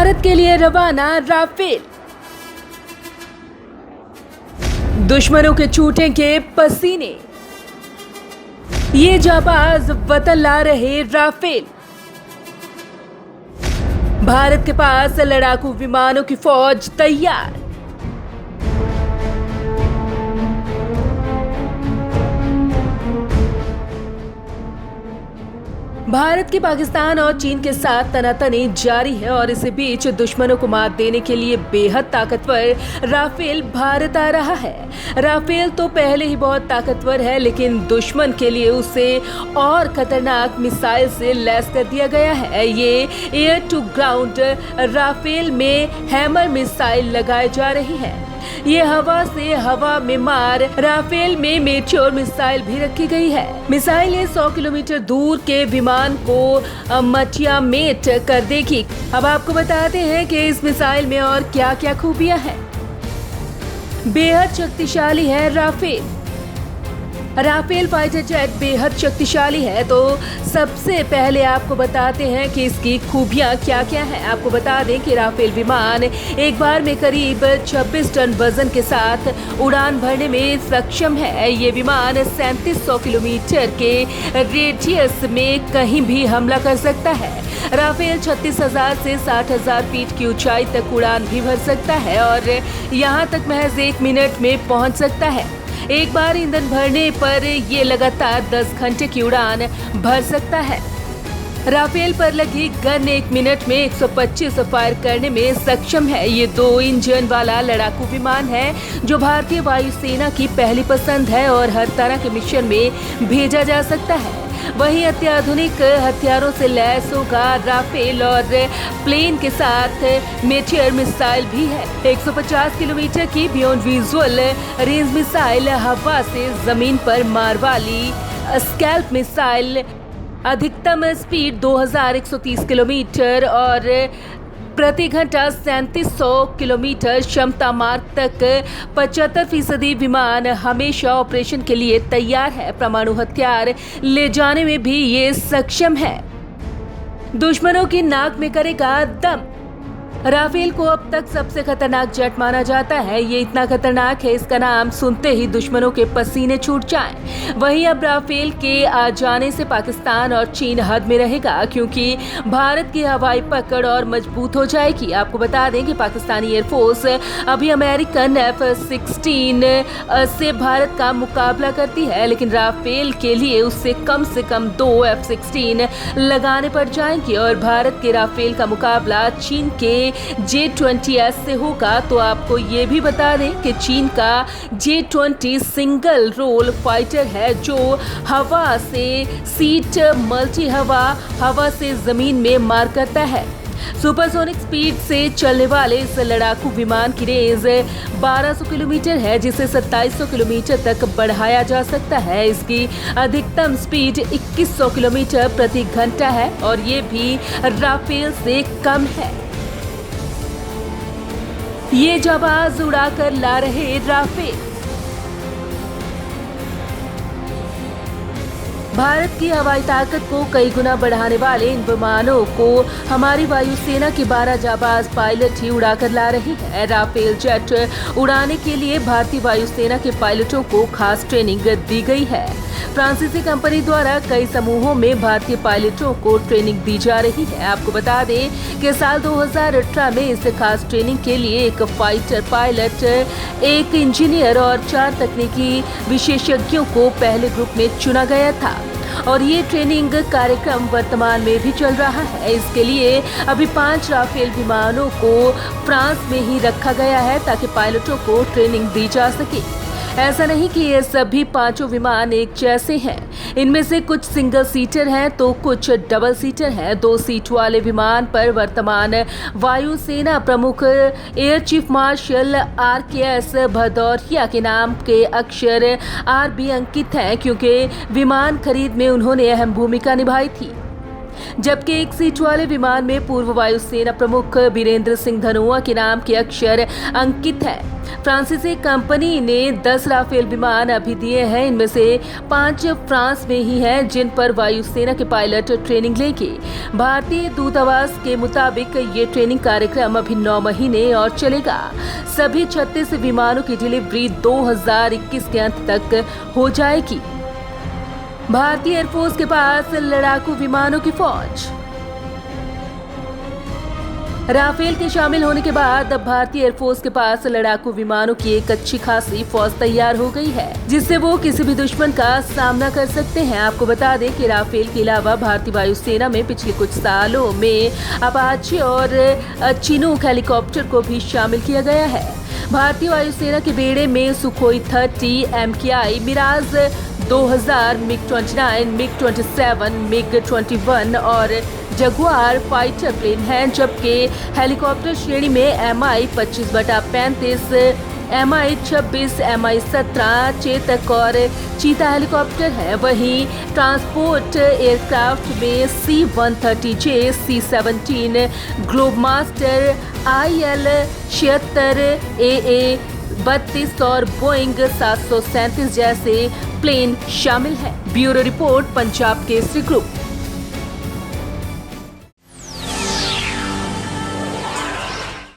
भारत के लिए रवाना राफेल। दुश्मनों के छूटेंगे पसीने, ये जाबाज वतन ला रहे राफेल। भारत के पास लड़ाकू विमानों की फौज तैयार। भारत की पाकिस्तान और चीन के साथ तनातनी जारी है और इसी बीच दुश्मनों को मात देने के लिए बेहद ताकतवर राफेल भारत आ रहा है। राफेल तो पहले ही बहुत ताकतवर है, लेकिन दुश्मन के लिए उसे और खतरनाक मिसाइल से लैस कर दिया गया है। ये एयर टू ग्राउंड राफेल में हैमर मिसाइल लगाए जा रही है। ये हवा से हवा में मार राफेल में मेट्योर मिसाइल भी रखी गई है। मिसाइल 100 किलोमीटर दूर के विमान को मटिया मेट कर देगी। अब आपको बताते हैं कि इस मिसाइल में और क्या क्या खूबियां हैं। बेहद शक्तिशाली है राफेल। राफेल फाइटर जेट बेहद शक्तिशाली है, तो सबसे पहले आपको बताते हैं कि इसकी खूबियां क्या क्या हैं। आपको बता दें कि राफेल विमान एक बार में करीब 26 टन वजन के साथ उड़ान भरने में सक्षम है। ये विमान 3700 किलोमीटर के रेडियस में कहीं भी हमला कर सकता है। राफेल 36,000 से 60,000 फीट की ऊंचाई तक उड़ान भी भर सकता है और यहाँ तक महज 1 मिनट में पहुँच सकता है। एक बार ईंधन भरने पर ये लगातार 10 घंटे की उड़ान भर सकता है। राफेल पर लगी गन 1 मिनट में 125 फायर करने में सक्षम है। ये 2 इंजन वाला लड़ाकू विमान है जो भारतीय वायुसेना की पहली पसंद है और हर तरह के मिशन में भेजा जा सकता है। वहीं अत्याधुनिक हथियारों से लैस होगा राफेल और प्लेन के साथ मेटियर मिसाइल भी है। 150 किलोमीटर की बियॉन्ड विजुअल रेंज मिसाइल, हवा से जमीन पर मार वाली स्कैल्प मिसाइल, अधिकतम स्पीड 2130 किलोमीटर और प्रति घंटा 3700 किलोमीटर क्षमता मार्ग तक 75% विमान हमेशा ऑपरेशन के लिए तैयार है। परमाणु हथियार ले जाने में भी ये सक्षम है। दुश्मनों की नाक में करेगा दम। राफेल को अब तक सबसे खतरनाक जेट माना जाता है। ये इतना खतरनाक है, इसका नाम सुनते ही दुश्मनों के पसीने छूट जाएं। वहीं अब राफेल के आ जाने से पाकिस्तान और चीन हद में रहेगा, क्योंकि भारत की हवाई पकड़ और मजबूत हो जाएगी। आपको बता दें कि पाकिस्तानी एयरफोर्स अभी अमेरिकन F-16 से भारत का मुकाबला करती है, लेकिन राफेल के लिए उससे कम 2 F-16 लगाने पड़ जाएंगे और भारत के राफेल का मुकाबला चीन के J-20S से होगा। तो आपको ये भी बता दें कि चीन का J-20 सिंगल रोल फाइटर है जो हवा से सीट मल्टी हवा से जमीन में मार करता है। सुपरसोनिक स्पीड से चलने वाले इस लड़ाकू विमान की रेंज 1200 किलोमीटर है, जिसे 2700 किलोमीटर तक बढ़ाया जा सकता है। इसकी अधिकतम स्पीड 2100 किलोमीटर प्रति घंटा है और ये भी राफेल से कम है। ये जाबाज उड़ाकर ला रहे राफेल। भारत की हवाई ताकत को कई गुना बढ़ाने वाले इन विमानों को हमारी वायुसेना के 12 जाबाज पायलट ही उड़ाकर ला रही है। राफेल जेट उड़ाने के लिए भारतीय वायुसेना के पायलटों को खास ट्रेनिंग दी गई है। फ्रांसीसी कंपनी द्वारा कई समूहों में भारतीय पायलटों को ट्रेनिंग दी जा रही है। आपको बता दें कि साल 2018 में इस खास ट्रेनिंग के लिए 1 फाइटर पायलट, 1 इंजीनियर और 4 तकनीकी विशेषज्ञों को पहले ग्रुप में चुना गया था और ये ट्रेनिंग कार्यक्रम वर्तमान में भी चल रहा है। इसके लिए अभी 5 राफेल विमानों को फ्रांस में ही रखा गया है ताकि पायलटों को ट्रेनिंग दी जा सके। ऐसा नहीं कि ये सभी 5 विमान एक जैसे हैं। इनमें से कुछ सिंगल सीटर हैं तो कुछ डबल सीटर हैं। 2 सीट वाले विमान पर वर्तमान वायुसेना प्रमुख air chief marshal RKS Bhadauria के नाम के अक्षर RB अंकित हैं, क्योंकि विमान खरीद में उन्होंने अहम भूमिका निभाई थी। जबकि एक सीट वाले विमान में पूर्व वायुसेना प्रमुख बीरेंद्र सिंह धनोआ के नाम के अक्षर अंकित है। फ्रांसीसी कंपनी ने 10 राफेल विमान अभी दिए हैं। इनमें से 5 फ्रांस में ही हैं, जिन पर वायुसेना के पायलट ट्रेनिंग लेंगे। भारतीय दूतावास के मुताबिक ये ट्रेनिंग कार्यक्रम अभी 9 महीने और चलेगा। सभी 36 विमानों की डिलीवरी 2021 के अंत तक हो जाएगी। भारतीय एयरफोर्स के पास लड़ाकू विमानों की फौज। राफेल के शामिल होने के बाद अब भारतीय एयरफोर्स के पास लड़ाकू विमानों की एक अच्छी खासी फौज तैयार हो गई है, जिससे वो किसी भी दुश्मन का सामना कर सकते हैं। आपको बता दें कि राफेल के अलावा भारतीय वायुसेना में पिछले कुछ सालों में अपाचे और चिनूक हेलीकॉप्टर को भी शामिल किया गया है। भारतीय वायुसेना के बेड़े में Sukhoi 30, MKI, Miraj 2000, MiG-29, MiG-27, MiG-21 और जगुआर फाइटर प्लेन हैं, जबकि हेलीकॉप्टर श्रेणी में Mi-25/35, Mi-26, Mi-17 चेतक और चीता हेलीकॉप्टर है। वहीं ट्रांसपोर्ट एयरक्राफ्ट में C-130J, C-17, Globemaster, IL-76, AA-32 और बोइंग 737 जैसे प्लेन शामिल हैं। Bureau report, Punjab Kesari group.